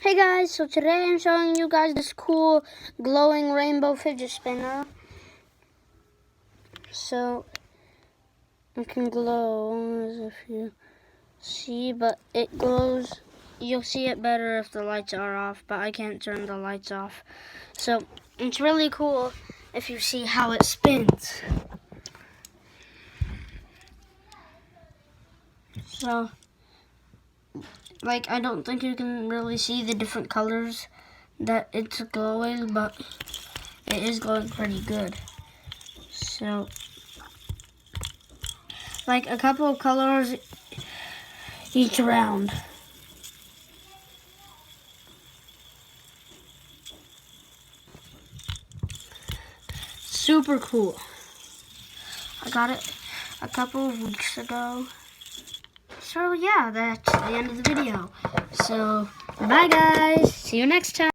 Hey guys, so today I'm showing you guys this cool glowing rainbow fidget spinner. So it can glow as if you see, but it glows. You'll see it better if the lights are off, but I can't turn the lights off. So it's really cool if you see how it spins. So I don't think you can really see the different colors that it's glowing, but it is glowing pretty good. So a couple of colors each round. Super cool. I got it a couple of weeks ago. So yeah, that's the end of the video. So bye guys. See you next time.